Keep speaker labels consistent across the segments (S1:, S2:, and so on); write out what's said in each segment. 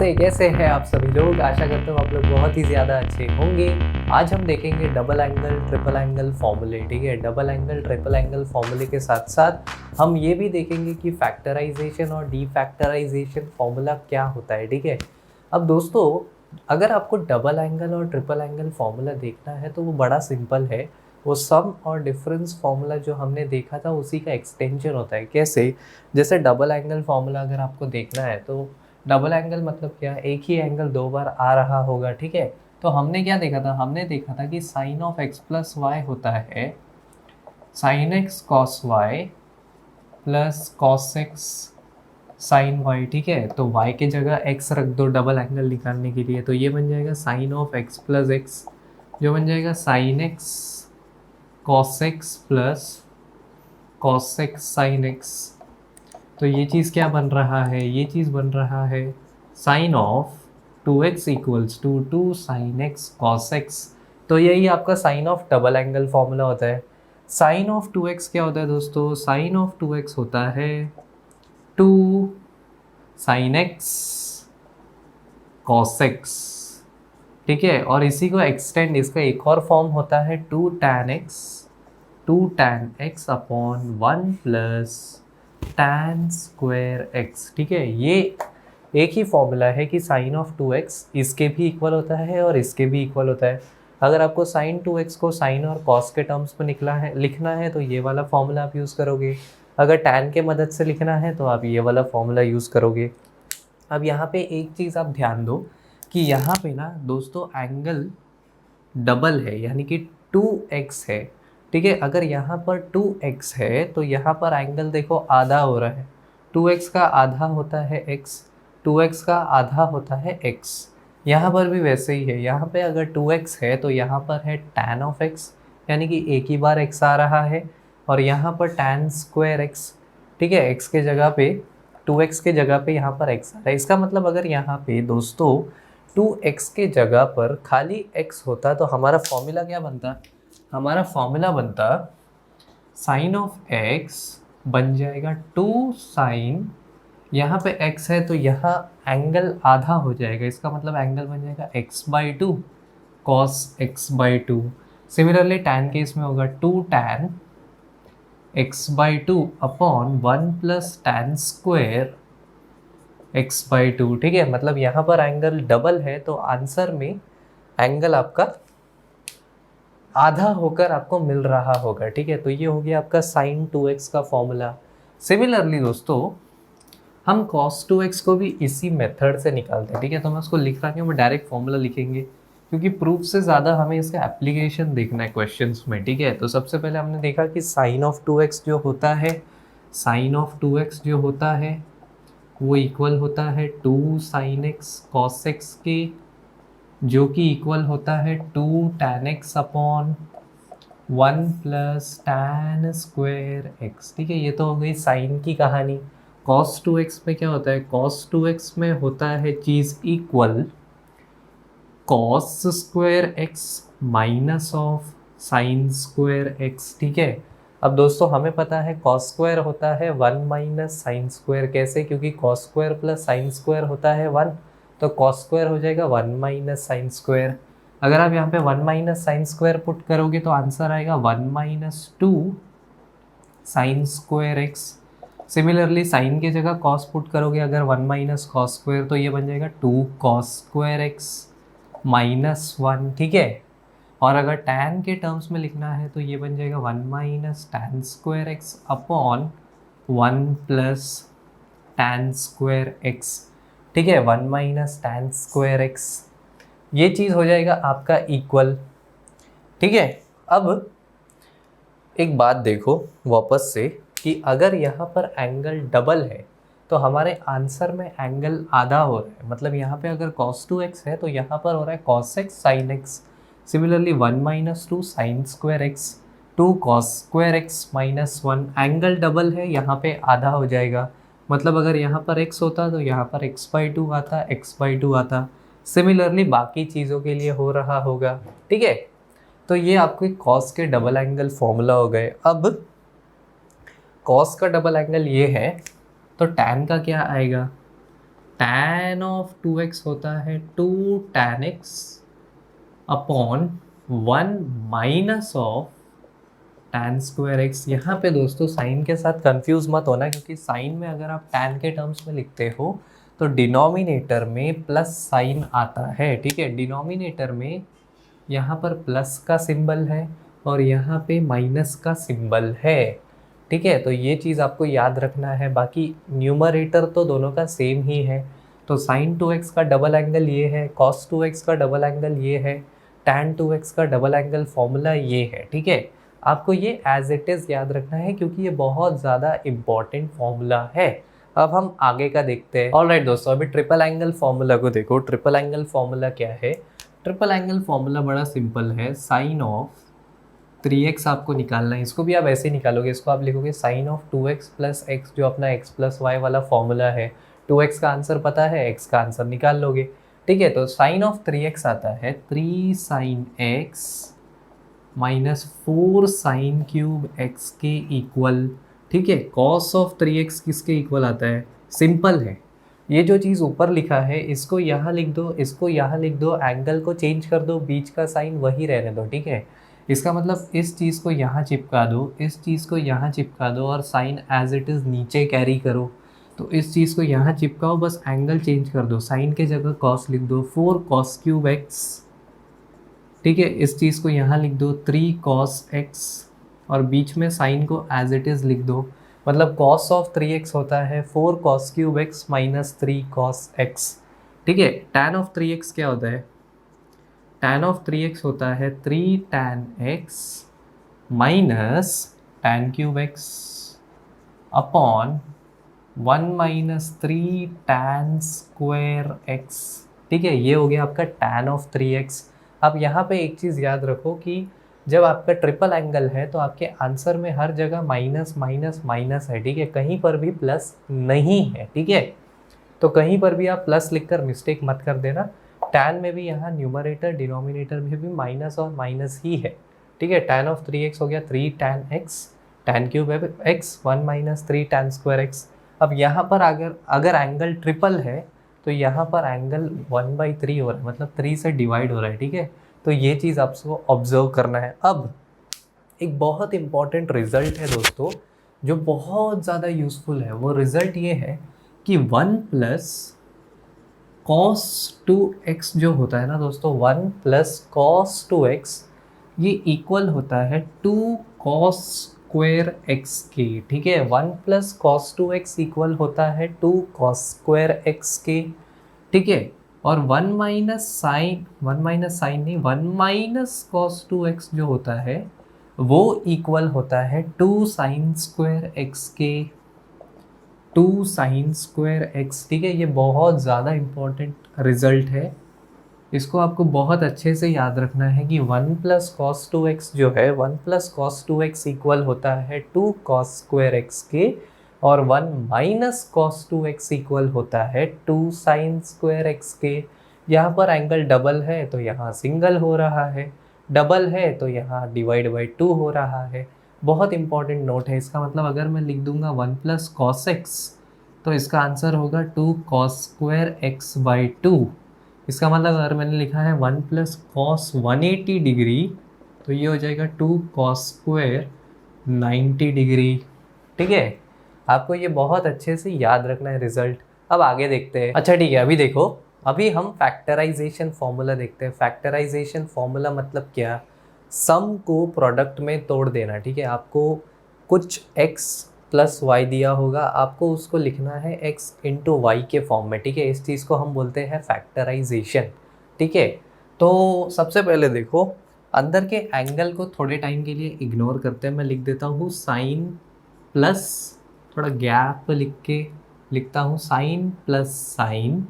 S1: नमस्ते, कैसे हैं आप सभी लोग। आशा करता हूँ आप लोग बहुत ही ज़्यादा अच्छे होंगे। आज हम देखेंगे डबल एंगल ट्रिपल एंगल फॉर्मूले। ठीक है, डबल एंगल ट्रिपल एंगल फॉर्मूले के साथ साथ हम ये भी देखेंगे कि फैक्टराइजेशन और डीफैक्टराइजेशन फॉर्मूला क्या होता है। ठीक है, अब दोस्तों अगर आपको डबल एंगल और ट्रिपल एंगल फॉर्मूला देखना है तो वो बड़ा सिंपल है। वो सम और डिफरेंस फॉर्मूला जो हमने देखा था उसी का एक्सटेंशन होता है। कैसे? जैसे डबल एंगल फॉर्मूला अगर आपको देखना है तो डबल एंगल मतलब क्या, एक ही एंगल दो बार आ रहा होगा। ठीक है, तो हमने क्या देखा था, हमने देखा था कि sine of x plus y होता है sine x cos Y plus cos x sine Y. ठीक है, तो वाई के जगह एक्स रख दो डबल एंगल निकालने के लिए, तो ये बन जाएगा sine of x plus x, जो बन जाएगा sine x cos x plus cos x sine x. तो ये चीज़ क्या बन रहा है, ये चीज़ बन रहा है sine of 2x equals to 2 sine x cos x. तो यही आपका sine of double angle formula होता है। साइन ऑफ 2x क्या होता है दोस्तों? साइन ऑफ 2x होता है 2 साइन एक्स कॉस एक्स। ठीक है, और इसी को एक्सटेंड, इसका एक और फॉर्म होता है 2 tan x upon 1 plus tan square x। ठीक है, ये एक ही फॉर्मूला है कि साइन ऑफ 2x इसके भी इक्वल होता है और इसके भी इक्वल होता है। अगर आपको साइन 2x को साइन और कॉस के टर्म्स में लिखना है तो ये वाला फॉर्मूला आप यूज़ करोगे। अगर tan के मदद से लिखना है तो आप ये वाला फॉर्मूला यूज़ करोगे। अब यहाँ पे एक चीज़ आप ध्यान दो कि यहाँ पे ना दोस्तों एंगल डबल है, यानी कि 2x है। ठीक है, अगर यहाँ पर 2x है तो यहाँ पर एंगल देखो आधा हो रहा है। 2x का आधा होता है x, 2x का आधा होता है x। यहाँ पर भी वैसे ही है, यहाँ पे अगर 2x है तो यहाँ पर है tan ऑफ x, यानी कि एक ही बार x आ रहा है, और यहाँ पर tan स्क्वायर x। ठीक है, x के जगह पे 2x के जगह पे यहाँ पर x आ रहा है। इसका मतलब अगर यहाँ पे दोस्तों 2x के जगह पर खाली x होता तो हमारा फॉर्मूला क्या बनता? हमारा फॉर्मूला बनता साइन ऑफ x बन जाएगा 2 साइन, यहाँ पे x है तो यहाँ एंगल आधा हो जाएगा, इसका मतलब एंगल बन जाएगा x/2 cos x/2। Similarly tan के इसमें होगा 2 tan x/2 upon 1 plus tan square x/2। ठीक है, मतलब यहाँ पर एंगल डबल है तो आंसर में एंगल आपका आधा होकर आपको मिल रहा होगा। ठीक है, तो ये हो गया आपका साइन 2x का फॉर्मूला। सिमिलरली दोस्तों हम cos 2x को भी इसी मेथड से निकालते हैं। ठीक है, तो मैं उसको लिख रहा हूँ, मैं डायरेक्ट फॉर्मूला लिखेंगे क्योंकि प्रूफ से ज़्यादा हमें इसका एप्लीकेशन देखना है क्वेश्चंस में। ठीक है, तो सबसे पहले हमने देखा कि साइन ऑफ 2x जो होता है, साइन ऑफ 2x जो होता है वो इक्वल होता है 2 साइन एक्स कॉस एक्स के, जो कि इक्वल होता है 2 tan x upon 1 plus tan square x। ठीक है, ये तो हो गई साइन की कहानी। cos 2x में क्या होता है? cos 2x में होता है चीज़ equal cos square x minus of sine square x। ठीक है, अब दोस्तों हमें पता है cos स्क्वायर होता है 1 माइनस साइन स्क्वायर। कैसे? क्योंकि cos square plus sine square होता है 1, तो cos स्क्वायर हो जाएगा 1 माइनस साइन स्क्वायर। अगर आप यहाँ पे 1 माइनस साइन स्क्वायर पुट करोगे तो आंसर आएगा 1 minus 2 sine square x. Similarly sign की जगह cos पुट करोगे अगर 1 माइनस कॉस स्क्वायर, तो ये बन जाएगा 2 cos स्क्वायर एक्स माइनस 1। ठीक है, और अगर tan के टर्म्स में लिखना है तो ये बन जाएगा 1 minus tan square X upon 1 plus tan square X. ठीक है, 1 माइनस tan स्क्वायर एक्स, ये चीज़ हो जाएगा आपका इक्वल। ठीक है, अब एक बात देखो वापस से कि अगर यहाँ पर एंगल डबल है तो हमारे आंसर में एंगल आधा हो रहा है। मतलब यहाँ पे अगर cos 2x है तो यहाँ पर हो रहा है cos x sin x। Similarly 1 minus 2 sine square x, 2 cos square X minus 1, angle double है यहाँ पे आधा हो जाएगा। मतलब अगर यहाँ पर x होता तो यहाँ पर x/2 आता, x/2 आता। सिमिलरली बाकी चीज़ों के लिए हो रहा होगा। ठीक है, तो ये आपके cos के डबल एंगल फॉर्मूला हो गए। अब cos का डबल एंगल ये है तो tan का क्या आएगा? tan ऑफ 2x होता है 2 tan x upon 1 minus of tan square x। यहाँ पे दोस्तों साइन के साथ कंफ्यूज मत होना, क्योंकि साइन में अगर आप tan के टर्म्स में लिखते हो तो डिनोमिनेटर में प्लस साइन आता है, ठीक है। डिनोमिनेटर में यहाँ पर प्लस का सिंबल है और यहाँ पे माइनस का सिंबल है, ठीक है। तो ये चीज़ आपको याद रखना है। बाकी न्यूमरेटर तो दोनों का सेम ही है। तो साइन 2x का डबल एंगल ये है, कॉस 2x का डबल एंगल ये है, टैन 2x का डबल एंगल फॉर्मूला ये है, ठीक है। आपको ये एज इट इज़ याद रखना है, क्योंकि ये बहुत ज़्यादा इम्पॉर्टेंट फॉर्मूला है। अब हम आगे का देखते हैं। ऑलराइट दोस्तों, अभी ट्रिपल एंगल फॉर्मूला को देखो। ट्रिपल एंगल फॉर्मूला क्या है? ट्रिपल एंगल फॉर्मूला बड़ा सिंपल है। साइन ऑफ 3x आपको निकालना है, इसको भी आप ऐसे निकालोगे। इसको आप लिखोगे sign of 2x plus x, जो अपना x प्लस वाई वाला फॉर्मूला है। 2x का आंसर पता है, x का आंसर निकाल लोगे, ठीक है। तो साइन ऑफ 3x आता है 3 sine x minus 4 sine cube x के इक्वल, ठीक है। कॉस ऑफ 3x किसके इक्वल आता है? सिंपल है। ये जो चीज़ ऊपर लिखा है इसको यहाँ लिख दो, इसको यहाँ लिख दो, एंगल को चेंज कर दो, बीच का साइन वही रहने दो, ठीक है। इसका मतलब इस चीज़ को यहाँ चिपका दो, इस चीज़ को यहाँ चिपका दो और साइन एज इट इज़ नीचे कैरी करो। तो इस चीज़ को यहाँ चिपकाओ, बस एंगल चेंज कर दो, साइन के जगह कॉस लिख दो, 4 कॉस क्यूब एक्स, ठीक है। इस चीज़ को यहाँ लिख दो 3 कॉस एक्स और बीच में साइन को एज इट इज़ लिख दो। मतलब कॉस ऑफ 3x होता है 4 cos cube x minus 3 cos x, ठीक है। टैन ऑफ 3x क्या होता है? टैन ऑफ 3x होता है 3 tan x minus tan cube x upon 1 minus 3 tan square x, ठीक है। ये हो गया आपका टैन ऑफ 3x। अब यहाँ पे एक चीज़ याद रखो कि जब आपका ट्रिपल एंगल है तो आपके आंसर में हर जगह माइनस माइनस माइनस है, ठीक है। कहीं पर भी प्लस नहीं है, ठीक है। तो कहीं पर भी आप प्लस लिखकर मिस्टेक मत कर देना। टैन में भी यहाँ न्यूमरेटर डिनोमिनेटर में भी माइनस और माइनस ही है, ठीक है। टैन ऑफ 3x हो गया 3 tan x, tan cube x 1 minus 3 tan square x। अब यहाँ पर अगर एंगल ट्रिपल है तो यहाँ पर एंगल 1/3 हो रहा है, मतलब 3 से डिवाइड हो रहा है, ठीक है। तो ये चीज़ आपको ऑब्जर्व करना है। अब एक बहुत इंपॉर्टेंट रिजल्ट है दोस्तों, जो बहुत ज़्यादा यूज़फुल है। वो रिज़ल्ट ये है कि 1 प्लस कॉस 2x जो होता है ना दोस्तों, 1 प्लस कॉस 2x ये इक्वल होता है 2 कॉस स्क्वायर एक्स के, ठीक है। 1 प्लस कॉस 2x इक्वल होता है 2 कॉस स्क्वायर एक्स के, ठीक है। और 1 माइनस साइन नहीं, 1 माइनस कॉस 2x जो होता है वो इक्वल होता है 2 साइन स्क्वायर एक्स के, 2 साइन स्क्वायर एक्स, ठीक है। ये बहुत ज़्यादा इम्पोर्टेंट रिजल्ट है, इसको आपको बहुत अच्छे से याद रखना है कि 1 प्लस कॉस 2x जो है, 1 प्लस कॉस 2x इक्वल होता है 2 कॉस स्क्वायर एक्स के, और 1 माइनस कॉस 2x इक्वल होता है 2 साइन स्क्वायर एक्स के। यहाँ पर एंगल डबल है तो यहाँ सिंगल हो रहा है, डबल है तो यहाँ डिवाइड बाई 2 हो रहा है। बहुत इंपॉर्टेंट नोट है। इसका मतलब अगर मैं लिख दूंगा 1 प्लस कॉस एक्स तो इसका आंसर होगा 2 कॉस स्क्वायर एक्स बाई 2। इसका मतलब अगर मैंने लिखा है 1 प्लस कॉस 180 डिग्री तो ये हो जाएगा 2 कॉस स्क्वायर 90 डिग्री, ठीक है। आपको ये बहुत अच्छे से याद रखना है रिजल्ट। अब आगे देखते हैं। अच्छा ठीक है, अभी देखो, अभी हम फैक्टराइजेशन फॉर्मूला देखते हैं। फैक्टराइजेशन फॉर्मूला मतलब क्या? सम को प्रोडक्ट में तोड़ देना, ठीक है। आपको कुछ x प्लस वाई दिया होगा, आपको उसको लिखना है x इंटू वाई के फॉर्म में, ठीक है। इस चीज़ को हम बोलते हैं फैक्टराइजेशन, ठीक है। तो सबसे पहले देखो, अंदर के एंगल को थोड़े टाइम के लिए इग्नोर करते हैं। मैं लिख देता हूँ साइन प्लस, थोड़ा गैप लिख के लिखता हूँ साइन प्लस साइन,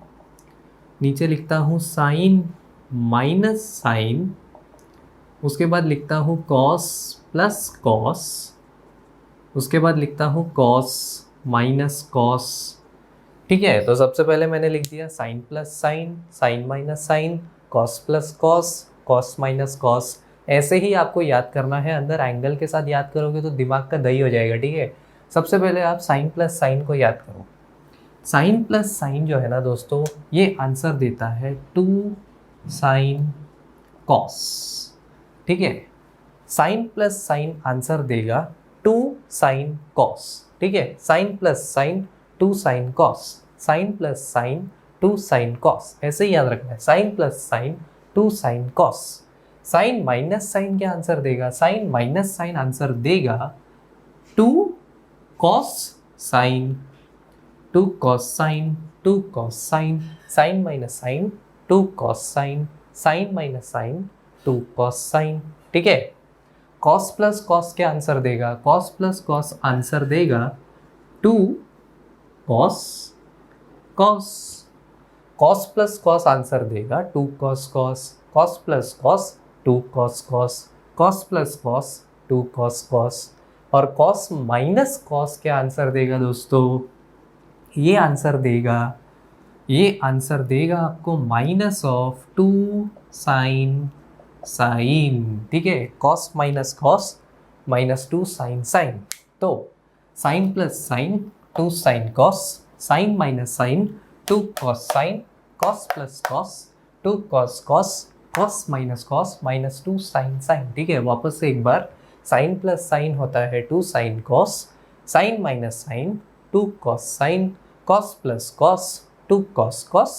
S1: नीचे लिखता हूँ साइन माइनस साइन, उसके बाद लिखता हूँ कॉस प्लस कॉस, उसके बाद लिखता हूँ कॉस माइनस कॉस, ठीक है। तो सबसे पहले मैंने लिख दिया sine plus sine, sine minus sine, cos plus cos, cos minus cos. ऐसे ही आपको याद करना है। अंदर एंगल के साथ याद करोगे तो दिमाग का दही हो जाएगा, ठीक है। सबसे पहले आप साइन प्लस साइन को याद करो। साइन प्लस साइन जो है ना दोस्तों, ये आंसर देता है 2 साइन कॉस। ठीक है, साइन प्लस साइन आंसर देगा 2 साइन कॉस। ठीक है, sine plus sine 2 sine cos, sine plus sine 2 sine cos, ऐसे ही याद रखना है, sine plus sine 2 sine cos. Sine minus sine क्या आंसर देगा? साइन माइनस साइन आंसर देगा 2 cos sine, 2 cos sine, 2 cos sine, sine minus sine 2 cos sine, sine minus sine 2 cos sine. ठीक है, cos प्लस cos क्या answer देगा? cos plus cos answer देगा 2 cos cos, cos plus cos answer देगा 2 cos cos, cos plus cos 2 cos cos, cos plus cos 2 cos cos, और cos minus cos क्या answer देगा दोस्तों? ये आंसर देगा आपको माइनस ऑफ 2 साइन साइन। ठीक है, cos minus cos minus 2 sine sine. तो sine plus sine 2 sine cos, sine minus sine 2 cos sine, cos plus cos 2 cos cos, cos minus cos minus 2 sine sine. ठीक है, वापस से एक बार, sign plus sign होता है 2 sine cos, sine minus sine 2 cos sine, cos plus cos 2 cos cos,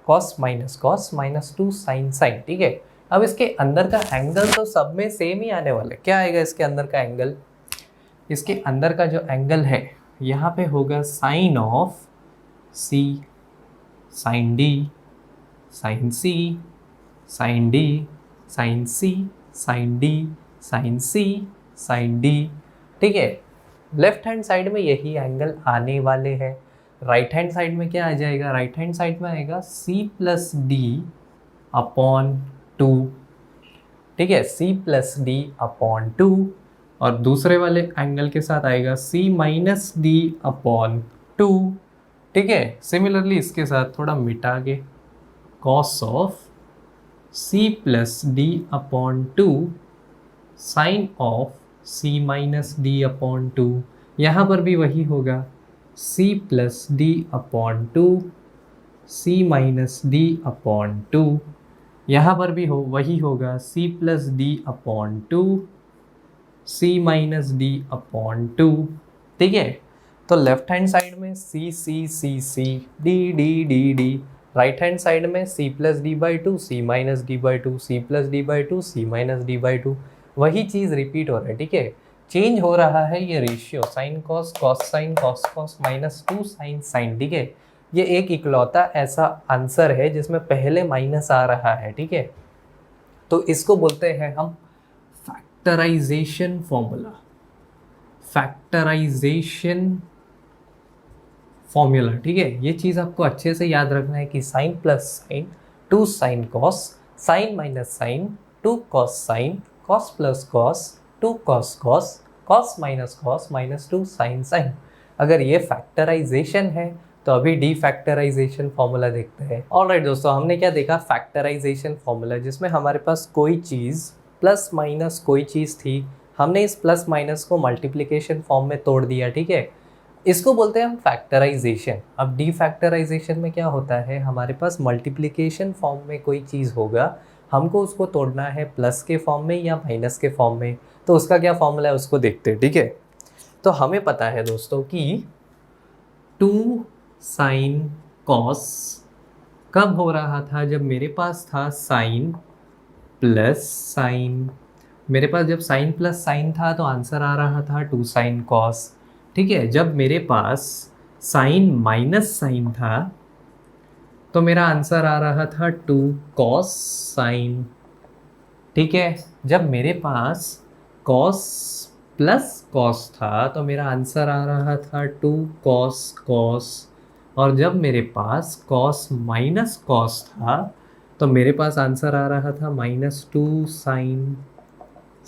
S1: cos minus cos minus 2 sine sine. ठीक है, अब इसके अंदर का एंगल तो सब में सेम ही आने वाला है। क्या आएगा इसके अंदर का एंगल? इसके अंदर का जो एंगल है यहाँ पे होगा sine of C, sine D, sine C, sine D, sine C, sine D, sine C, sine D. ठीक है, लेफ्ट हैंड साइड में यही एंगल आने वाले हैं। राइट हैंड साइड में क्या आ जाएगा? राइट हैंड साइड में आएगा सी प्लस डी अपॉन 2। ठीक है, सी प्लस डी अपॉन 2, और दूसरे वाले एंगल के साथ आएगा सी माइनस डी अपॉन 2। ठीक है, सिमिलरली इसके साथ थोड़ा मिटा के cos of C plus D upon 2 sine of c minus D upon 2। यहाँ पर भी वही होगा c plus D upon 2, c minus D upon 2। यहाँ पर भी वही होगा c plus D upon 2, c minus D upon 2। ठीक है, तो लेफ्ट हैंड साइड में c c c c d d d d, right hand side में c plus D by 2, c minus D by 2, c plus D by 2, c minus D by 2। वही चीज़ repeat हो रहा है। ठीक है, change हो रहा है ये ratio, sine cos cos sine cos cos minus 2 sine sine. ठीक है, ये एक इकलौता ऐसा आंसर है जिसमें पहले माइनस आ रहा है। ठीक है, तो इसको बोलते हैं हम फैक्टराइजेशन फॉर्मूला, फैक्टराइजेशन फॉर्मूला। ठीक है, ये चीज़ आपको अच्छे से याद रखना है कि sine plus sine 2 sine cos, sine minus sine 2 cos sine, cos plus cos 2 cos cos, cos minus cos minus 2 sine sine. अगर ये फैक्टराइजेशन है तो अभी डी फैक्टराइजेशन फॉर्मूला देखते हैं। ऑलराइट दोस्तों, हमने क्या देखा? फैक्टराइजेशन फॉर्मूला, जिसमें हमारे पास कोई चीज़ प्लस माइनस कोई चीज़ थी, हमने इस प्लस माइनस को मल्टीप्लिकेशन फॉर्म में तोड़ दिया। ठीक है, इसको बोलते हैं हम फैक्टराइजेशन। अब डी फैक्टराइजेशन में क्या होता है? हमारे पास मल्टीप्लिकेशन फॉर्म में कोई चीज़ होगा, हमको उसको तोड़ना है प्लस के फॉर्म में या माइनस के फॉर्म में, तो उसका क्या फॉर्मूला है उसको देखते हैं। ठीक है, तो हमें पता है दोस्तों कि 2 साइन कॉस कब हो रहा था? जब मेरे पास था साइन प्लस साइन। मेरे पास जब साइन प्लस साइन था तो आंसर आ रहा था 2 साइन कॉस। ठीक है, जब मेरे पास साइन माइनस साइन था तो मेरा आंसर आ रहा था 2 cos साइन। ठीक है, जब मेरे पास cos प्लस cos था तो मेरा आंसर आ रहा था 2 cos cos, और जब मेरे पास cos माइनस cos था तो मेरे पास आंसर आ रहा था माइनस 2 साइन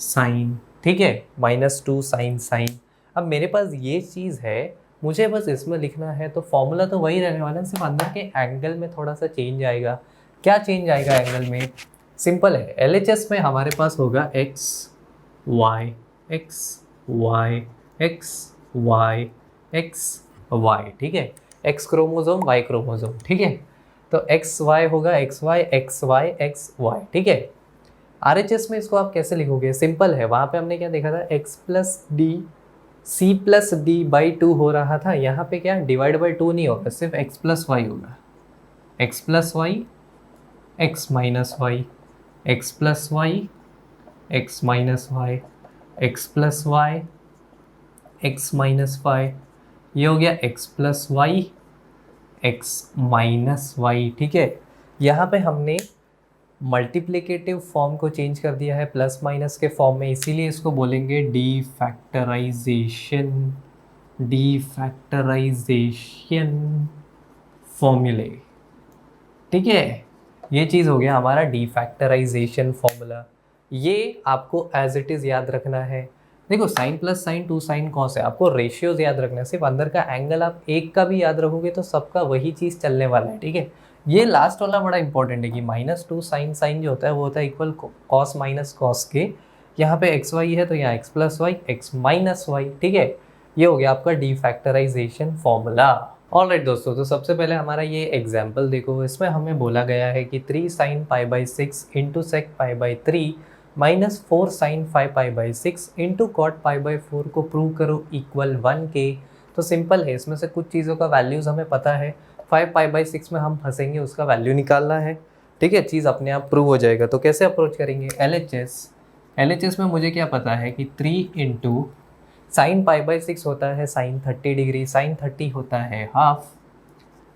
S1: साइन। ठीक है, माइनस 2 साइन साइन। अब मेरे पास ये चीज़ है, मुझे बस इसमें लिखना है, तो फॉर्मूला तो वही रहने वाला है, सिर्फ अंदर के एंगल में थोड़ा सा चेंज आएगा। क्या चेंज आएगा एंगल में? सिंपल है, LHS में हमारे पास होगा x y x y x y x y। ठीक है, एक्स क्रोमोजोम वाई क्रोमोजोम, ठीक है। तो एक्स वाई होगा X Y X Y X Y, ठीक है। RHS में इसको आप कैसे लिखोगे, सिंपल है, वहाँ पे हमने क्या देखा था, x plus D C plus D by 2 हो रहा था, यहाँ पे क्या डिवाइड बाई 2 नहीं होगा, सिर्फ x प्लस वाई होगा, x plus Y X minus Y, X plus Y X minus Y, X plus Y X minus Y, ये हो गया x plus Y X minus Y, ठीक है। यहाँ पे हमने मल्टीप्लिकेटिव फॉर्म को चेंज कर दिया है प्लस माइनस के फॉर्म में, इसीलिए इसको बोलेंगे डीफैक्टराइजेशन, डीफैक्टराइजेशन फॉर्मूले, ठीक है। ये चीज़ हो गया हमारा डीफैक्टराइजेशन फॉर्मूला। ये आपको एज इट इज़ याद रखना है। देखो sine plus sine 2 sine cos है, आपको रेशियोज याद रखना है, सिर्फ अंदर का एंगल आप एक का भी याद रखोगे तो सबका वही चीज़ चलने वाला है, ठीक है। ये लास्ट वाला बड़ा इंपॉर्टेंट है कि -2 साइन साइन जो होता है वो होता है इक्वल कॉस माइनस कॉस के, यहाँ पे एक्स वाई है तो यहाँ X plus Y X minus Y, ठीक है। ये हो गया आपका डीफैक्टराइजेशन फॉर्मूला। ऑलराइट दोस्तों, तो सबसे पहले हमारा ये एग्जाम्पल देखो, इसमें हमें बोला गया है कि 3 sine pi by 6 into sec pi by 3 minus 4 sine 5 pi by 6 into cot pi by 4 को प्रूव करो इक्वल 1 के। तो सिंपल है, इसमें से कुछ चीज़ों का वैल्यूज़ हमें पता है, 5 पाई बाई 6 में हम फंसेंगे, उसका वैल्यू निकालना है, ठीक है। चीज़ अपने आप प्रूव हो जाएगा। तो कैसे अप्रोच करेंगे, LHS में मुझे क्या पता है कि 3 इंटू साइन पाई बाई 6 होता है साइन 30 डिग्री, साइन 30 होता है हाफ,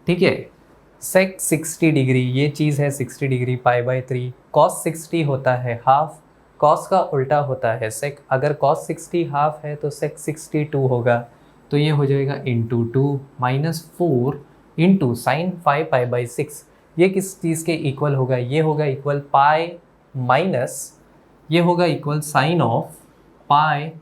S1: ठीक है। सेक 60 डिग्री, ये चीज़ है 60 डिग्री, पाई बाई 3, कॉस 60 होता है हाफ, कॉस का उल्टा होता है सेक, अगर कॉस 60 हाफ है तो सेक 62 होगा, तो ये हो जाएगा into 2 minus 4 into sign 5 pi by 6, ये किस चीज़ के इक्वल होगा, ये होगा इक्वल पाई माइनस, ये होगा equal sine of pi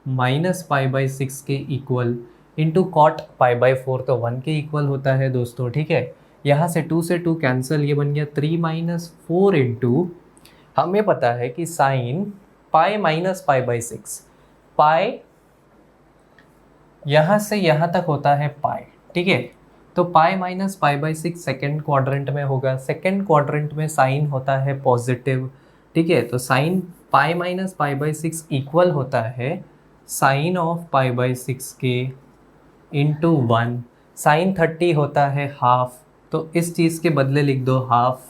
S1: minus pi by 6 के equal into cot pi by 4, तो 1 के इक्वल होता है दोस्तों, ठीक है। यहाँ से 2 से 2 कैंसिल, ये बन गया 3 माइनस 4 इंटू, हमें पता है कि sine pi minus pi by 6, पाई यहाँ से यहाँ तक होता है पाई, ठीक है। तो पाई minus pi by 6 second quadrant में होगा, सेकेंड क्वाड्रेंट में साइन होता है पॉजिटिव, ठीक है। तो sine pi minus pi by 6 equal होता है साइन ऑफ पाई बाई 6 के इंटू 1, साइन 30 होता है हाफ, तो इस चीज़ के बदले लिख दो हाफ,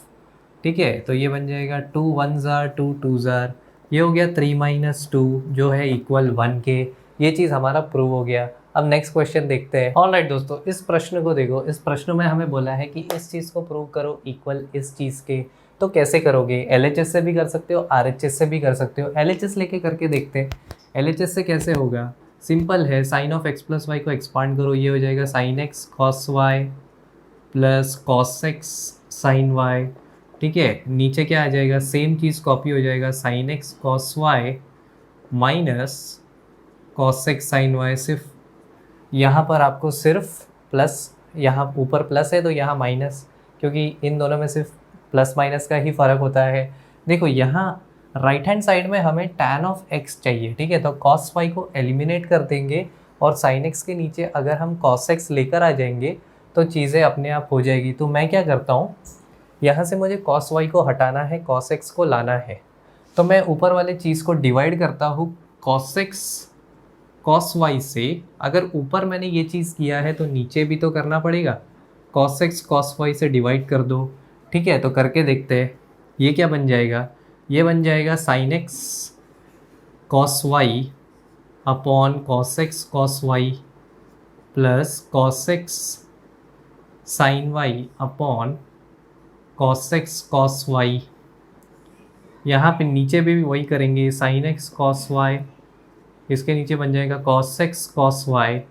S1: ठीक है। तो ये बन जाएगा 2 1 जार 2 2 जार, ये हो गया 3 माइनस 2 जो है इक्वल 1 के। ये चीज़ हमारा प्रूव हो गया। अब नेक्स्ट क्वेश्चन देखते हैं। ऑलराइट दोस्तों, इस प्रश्न को देखो, इस प्रश्न में हमें बोला है कि इस चीज़ को प्रूव करो इक्वल इस चीज़ के। तो कैसे करोगे, LHS से भी कर सकते हो, RHS से भी कर सकते हो। LHS लेके करके देखते हैं LHS से कैसे होगा। सिंपल है, sine of x plus Y को एक्सपांड करो, ये हो जाएगा sine x cos Y plus cos x sine Y, ठीक है। नीचे क्या आ जाएगा, सेम चीज़ कॉपी हो जाएगा, sine x cos Y minus cos x sine Y, सिर्फ यहाँ पर आपको सिर्फ प्लस, यहाँ ऊपर प्लस है तो यहाँ माइनस, क्योंकि इन दोनों में सिर्फ प्लस माइनस का ही फ़र्क होता है। देखो यहाँ राइट हैंड साइड में हमें tan ऑफ x चाहिए, ठीक है। तो cos y को एलिमिनेट कर देंगे और sin x के नीचे अगर हम cos x लेकर आ जाएंगे तो चीज़ें अपने आप हो जाएगी। तो मैं क्या करता हूँ, यहाँ से मुझे cos y को हटाना है, cos x को लाना है, तो मैं ऊपर वाले चीज़ को डिवाइड करता हूँ cos x cos y से। अगर ऊपर मैंने ये चीज़ किया है तो नीचे भी तो करना पड़ेगा, cos x cos y से डिवाइड कर दो, ठीक है। तो करके देखते हैं ये क्या बन जाएगा, ये बन जाएगा sine x cos Y upon cos X cos Y plus cos x sine Y upon cos X cos Y. यहाँ पे नीचे भी वही करेंगे, साइन एक्स कॉस वाई, इसके नीचे बन जाएगा cos X cos Y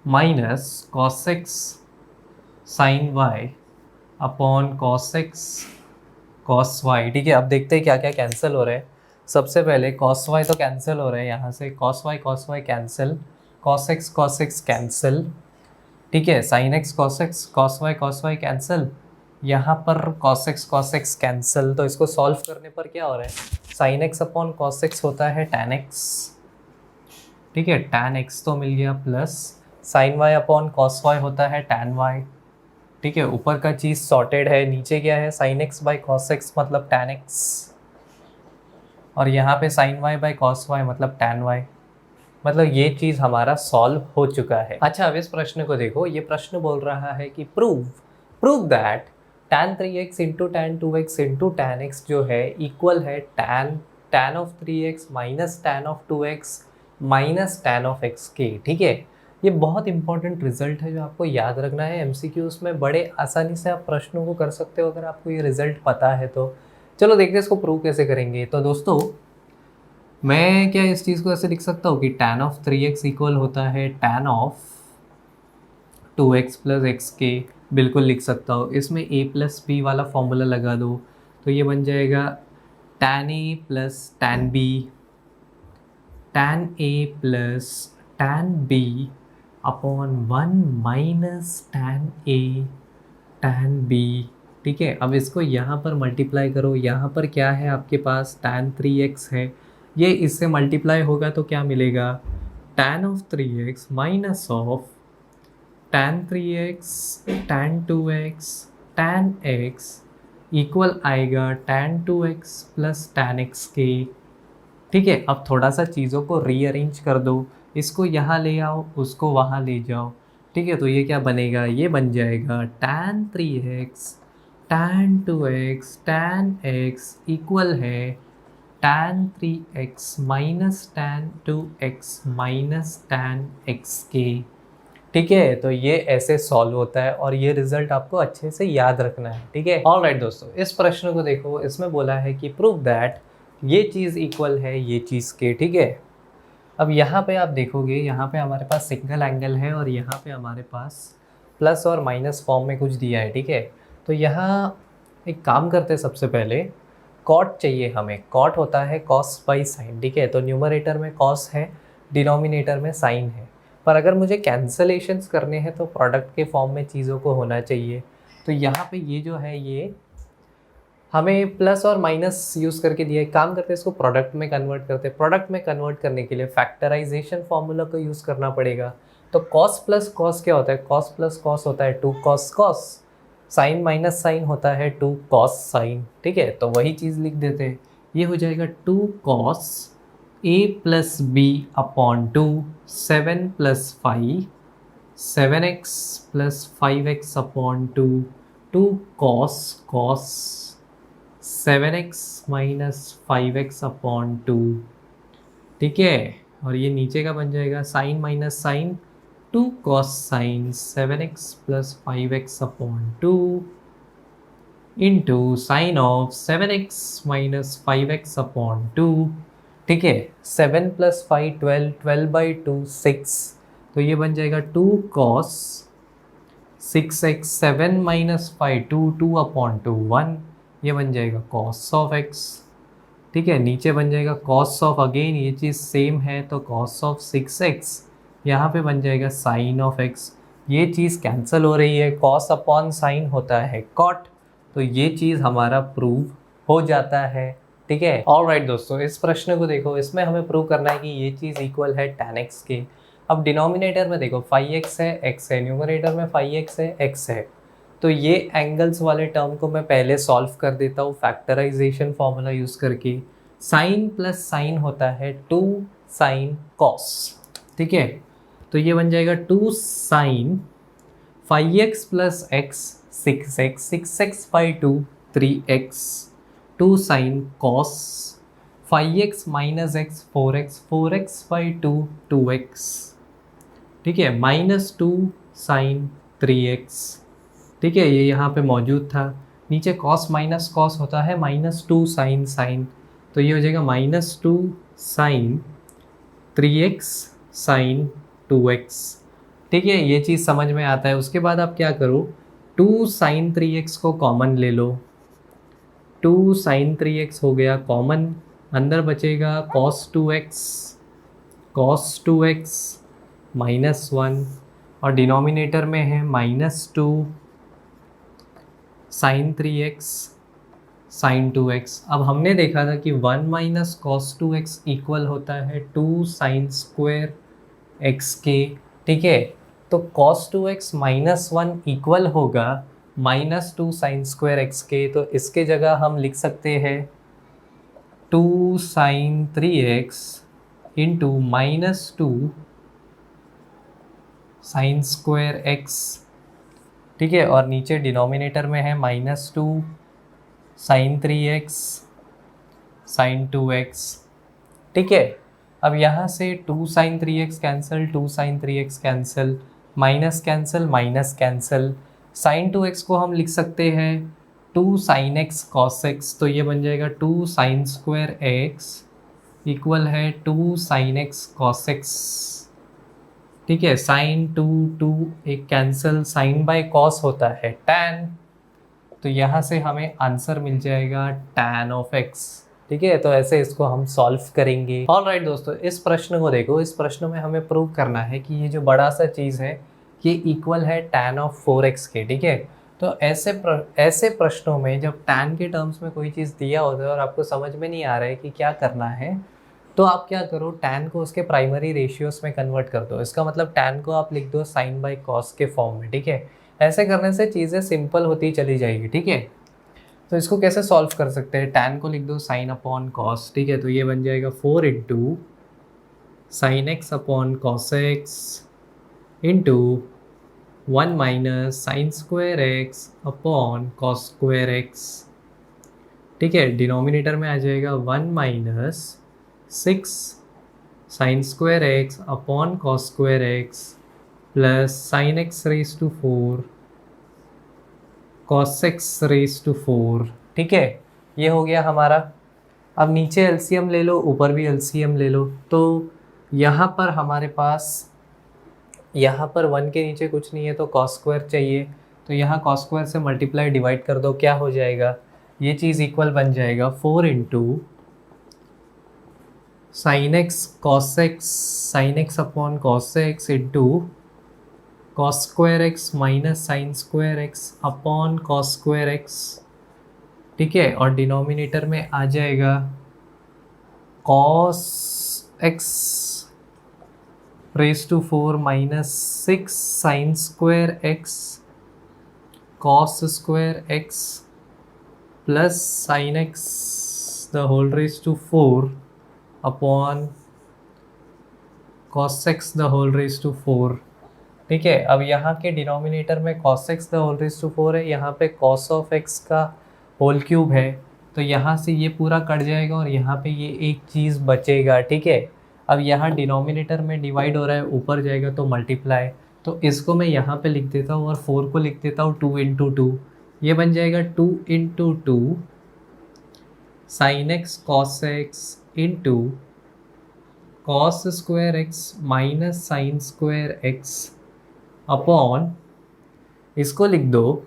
S1: minus cos x sine Y upon cos X cos Y, ठीक है। अब देखते हैं क्या क्या कैंसिल हो रहा है। सबसे पहले कॉस वाई तो कैंसिल हो रहा है, यहाँ से cos Y cancel, cos X cancel, ठीक है। Sine x cos Y cancel, यहाँ पर कॉस एक्स कैंसिल। तो इसको सॉल्व करने पर क्या हो रहा है, sine X upon cos X होता है tan x, ठीक है। tan x तो मिल गया plus sine Y upon cos Y होता है टैन वाई, ठीक है। ऊपर का चीज़ सॉर्टेड है, नीचे क्या है sine X by cos X मतलब टैन एक्स, और यहाँ पे sine Y by cos Y मतलब टैन वाई। मतलब ये चीज़ हमारा सॉल्व हो चुका है। अच्छा, अब इस प्रश्न को देखो, ये प्रश्न बोल रहा है कि prove that tan 3x into tan 2x into tan x जो है इक्वल है tan of 3x minus tan of 2x minus tan of x के, ठीक है। ये बहुत इंपॉर्टेंट रिजल्ट है जो आपको याद रखना है। एमसीक्यूज में बड़े आसानी से आप प्रश्नों को कर सकते हो अगर आपको ये रिजल्ट पता है तो। चलो देखते हैं इसको प्रूव कैसे करेंगे। तो दोस्तों, मैं क्या इस चीज़ को ऐसे लिख सकता हूँ कि tan ऑफ 3x इक्वल होता है tan of 2x plus x के, बिल्कुल लिख सकता हूँ। इसमें a प्लस बी वाला फॉर्मूला लगा दो तो ये बन जाएगा tan a plus tan b, tan a plus tan b upon 1 minus tan a tan b, ठीक है। अब इसको यहाँ पर मल्टीप्लाई करो, यहाँ पर क्या है आपके पास tan 3x है, ये इससे मल्टीप्लाई होगा तो क्या मिलेगा tan of 3x minus of tan 3x tan 2x tan x equal आएगा tan 2x plus tan x के, ठीक है। अब थोड़ा सा चीज़ों को रीअरेंज कर दो, इसको यहाँ ले आओ, उसको वहाँ ले जाओ, ठीक है। तो ये क्या बनेगा, ये बन जाएगा tan 3x tan 2x tan x equal है tan 3x minus tan 2x minus tan x के, ठीक है। तो ये ऐसे सॉल्व होता है और ये रिजल्ट आपको अच्छे से याद रखना है, ठीक है। ऑलराइट दोस्तों, इस प्रश्न को देखो, इसमें बोला है कि प्रूव दैट ये चीज़ इक्वल है ये चीज़ के, ठीक है। अब यहाँ पे आप देखोगे, यहाँ पे हमारे पास सिंगल एंगल है और यहाँ पे हमारे पास प्लस और माइनस फॉर्म में कुछ दिया है, ठीक है। तो यहाँ एक काम करते हैं, सबसे पहले कॉट चाहिए हमें। कॉट होता है कॉस बाई साइन, ठीक है। तो न्यूमरेटर में कॉस है, डिनोमिनेटर में साइन है, पर अगर मुझे कैंसलेशंस करने हैं तो प्रोडक्ट के फॉर्म में चीज़ों को होना चाहिए। तो यहाँ पे ये जो है ये हमें प्लस और माइनस यूज़ करके दिया है। काम करते हैं इसको प्रोडक्ट में कन्वर्ट करते हैं। प्रोडक्ट में कन्वर्ट करने के लिए फैक्टराइजेशन फॉर्मूला को यूज़ करना पड़ेगा। तो कॉस प्लस कॉस क्या होता है, कॉस प्लस कॉस होता है 2 cos cos, sine minus sine होता है 2 कॉस साइन, ठीक है। तो वही चीज़ लिख देते हैं, ये हो जाएगा 2 cos a plus B upon 2 7 plus 5 7x plus 5x upon 2 2 cos cos 7x minus 5x upon 2, ठीक है। और ये नीचे का बन जाएगा sine minus sine 2 cos sine 7x plus 5x upon 2 into sine of 7x minus 5x upon 2, ठीक है। 7 प्लस 5 12 12 बाई 2 6, तो ये बन जाएगा 2 कॉस 6x 7 माइनस 5 2 2 अपॉन 2 1, ये बन जाएगा कॉस ऑफ x, ठीक है। नीचे बन जाएगा कॉस ऑफ, अगेन ये चीज़ सेम है तो कॉस ऑफ 6x, यहाँ पे बन जाएगा साइन ऑफ x। ये चीज़ कैंसिल हो रही है, कॉस अपॉन साइन होता है कॉट, तो ये चीज़ हमारा प्रूव हो जाता है, ठीक है। ऑलराइट दोस्तों, इस प्रश्न को देखो, इसमें हमें प्रूव करना है कि ये चीज़ इक्वल है tan x के। अब डिनोमिनेटर में देखो 5x है x है, न्यूमरेटर में 5x है x है, तो ये एंगल्स वाले टर्म को मैं पहले सॉल्व कर देता हूँ फैक्टराइजेशन फॉर्मूला यूज़ करके। साइन प्लस साइन होता है 2 साइन कॉस, ठीक है। तो ये बन जाएगा 2 sine 5x plus x 6x 6x by 2 3x 2 sine cos 5x minus x 4x by 2 2x, ठीक है, माइनस 2 साइन 3x, ठीक है। ये यहाँ पे मौजूद था। नीचे कॉस माइनस कॉस होता है माइनस 2 साइन साइन, तो ये हो जाएगा minus 2 sine 3x sign 2x, ठीक है। ये चीज़ समझ में आता है। उसके बाद आप क्या करो, 2 साइन 3x को कॉमन ले लो, 2 साइन 3x हो गया कॉमन, अंदर बचेगा cos 2x माइनस 1, और डिनोमिनेटर में है minus 2 sine 3x sign 2x। अब हमने देखा था कि 1 माइनस कॉस 2x इक्वल होता है 2 साइन स्क्वायर x के, ठीक है। तो cos 2x माइनस 1 इक्वल होगा -2 साइन स्क्वायर एक्स के। तो इसके जगह हम लिख सकते हैं 2 sine 3x into -2 sine square X, ठीक है। और नीचे डिनोमिनेटर में है -2 साइन 3x साइन 2x, ठीक है। अब यहाँ से 2 sine 3x cancel, 2 sine 3x cancel, minus cancel, minus cancel. Sine 2x को हम लिख सकते हैं 2 साइन x कॉस x, तो ये बन जाएगा 2 साइन स्क्वायर x इक्वल है 2 साइन x कॉस x, ठीक है। साइन 2 एक कैंसिल, साइन बाय कॉस होता है tan, तो यहाँ से हमें आंसर मिल जाएगा tan ऑफ x, ठीक है। तो ऐसे इसको हम सॉल्व करेंगे। ऑलराइट दोस्तों, इस प्रश्न को देखो। इस प्रश्न में हमें प्रूव करना है कि ये जो बड़ा सा चीज़ है ये इक्वल है tan ऑफ 4x के, ठीक है। तो ऐसे प्रश्नों में जब tan के टर्म्स में कोई चीज़ दिया होता है और आपको समझ में नहीं आ रहा है कि क्या करना है, तो आप क्या करो, tan को उसके प्राइमरी रेशियोज में कन्वर्ट कर दो। इसका मतलब tan को आप लिख दो साइन बाई कॉस के फॉर्म में, ठीक है। ऐसे करने से चीज़ें सिंपल होती चली जाएगी, ठीक है। तो इसको कैसे सॉल्व कर सकते हैं, tan को लिख दो साइन अपॉन कॉस, ठीक है। तो ये बन जाएगा 4 into sine X upon cos X into 1 minus sine square X upon cos square X, ठीक है। डिनोमिनेटर में आ जाएगा 1 minus 6 sine square X upon cos square X plus sine X raise to 4 cos x raise to 4, ठीक है। ये हो गया हमारा। अब नीचे एलसीएम ले लो, ऊपर भी एलसीएम ले लो। तो यहाँ पर हमारे पास, यहाँ पर 1 के नीचे कुछ नहीं है तो cos स्क्वायर चाहिए, तो यहाँ cos स्क्वायर से मल्टीप्लाई डिवाइड कर दो, क्या हो जाएगा, ये चीज़ इक्वल बन जाएगा 4 into sine x cos x, sine X upon cos X into cos square X minus sine square X upon cos square X, ठीक है। और डिनोमिनेटर में आ जाएगा cos X raise to 4 minus 6 sine square X cos square X plus sine X the whole raise to 4 upon cos X the whole raise to 4, ठीक है। अब यहाँ के डिनोमिनेटर में cos x the whole raise to 4 है, यहाँ पे cos of x का होल क्यूब है, तो यहाँ से ये पूरा कट जाएगा और यहाँ पे ये एक चीज़ बचेगा, ठीक है। अब यहाँ डिनोमिनेटर में डिवाइड हो रहा है, ऊपर जाएगा तो मल्टीप्लाई, तो इसको मैं यहाँ पे लिख देता हूँ और 4 को लिख देता हूँ 2 इंटू 2, ये बन जाएगा 2 into 2 sine x cos X into cos square X minus sine square X upon, इसको लिख दो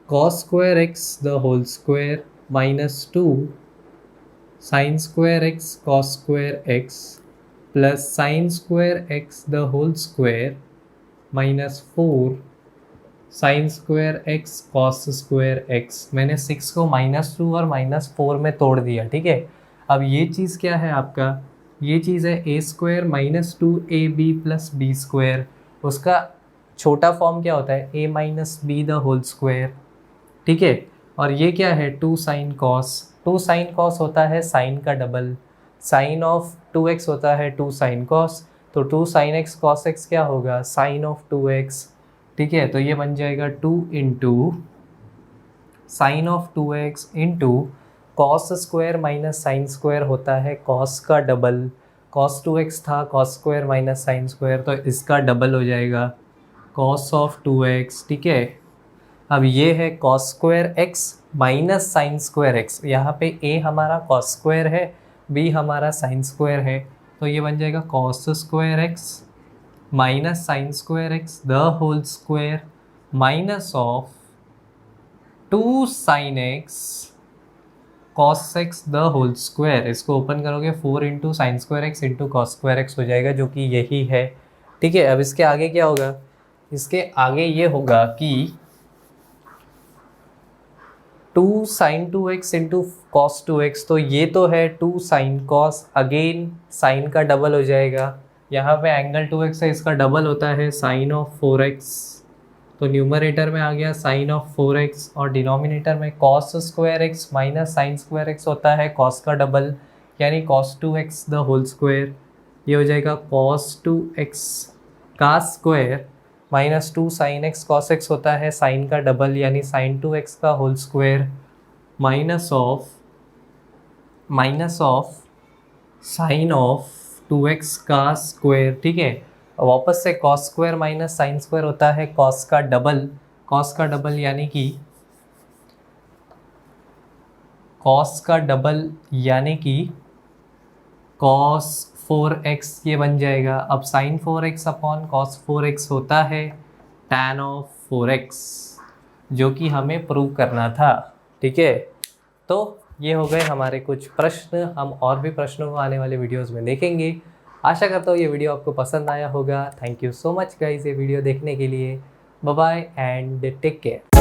S1: cos square X the whole square minus 2 sine square X cos square X plus sine square X the whole square minus 4 sine square X cos square X. मैंने 6 को -2 और -4 में तोड़ दिया, ठीक है। अब ये चीज़ क्या है आपका, ये चीज़ है a square minus 2ab plus B square, उसका छोटा फॉर्म क्या होता है a minus B the whole square, ठीक है। और ये क्या है 2 साइन कॉस, 2 साइन कॉस होता है साइन का डबल, साइन ऑफ 2x होता है 2 साइन कॉस, तो 2 साइन एक्स कॉस एक्स क्या होगा साइन ऑफ 2x, ठीक है। तो ये बन जाएगा 2 into sine of 2x into cos square minus sine square होता है कॉस का डबल, cos 2x था cos square minus sine square, तो इसका डबल हो जाएगा cos ऑफ 2x, ठीक है। अब ये है cos square x minus sine square x, यहाँ पे a हमारा cos स्क्वायर है, b हमारा साइन स्क्वायर है, तो ये बन जाएगा cos square x minus sine square x the whole square minus of 2 sine x cos x the whole square. इसको ओपन करोगे 4 into sine square X into cos square X हो जाएगा, जो कि यही है, ठीक है। अब इसके आगे क्या होगा, इसके आगे ये होगा कि 2 sign 2x into cos 2x, तो ये तो है 2 साइन कॉस, अगेन साइन का डबल हो जाएगा यहाँ पे एंगल 2x है, इसका डबल होता है साइन ऑफ 4x। तो न्यूमरेटर में आ गया साइन ऑफ 4x और डिनोमिनेटर में cos square X minus sine square x होता है कॉस का डबल, यानी cos 2x the whole square. ये हो जाएगा कॉस 2x का square minus 2 sine x cos X होता है साइन का डबल, यानी साइन 2x का whole square minus of sine of 2x का स्क्वायर। ठीक है, वापस से cos square minus sine square होता है कॉस का डबल यानी कि कॉस 4x ये बन जाएगा। अब sign 4x upon cos 4x होता है tan ऑफ 4x, जो कि हमें प्रूव करना था। ठीक है, तो ये हो गए हमारे कुछ प्रश्न। हम और भी प्रश्नों को आने वाले वीडियोस में देखेंगे। आशा करता हूँ ये वीडियो आपको पसंद आया होगा। Thank you so much guys ये वीडियो देखने के लिए। Bye bye and take care.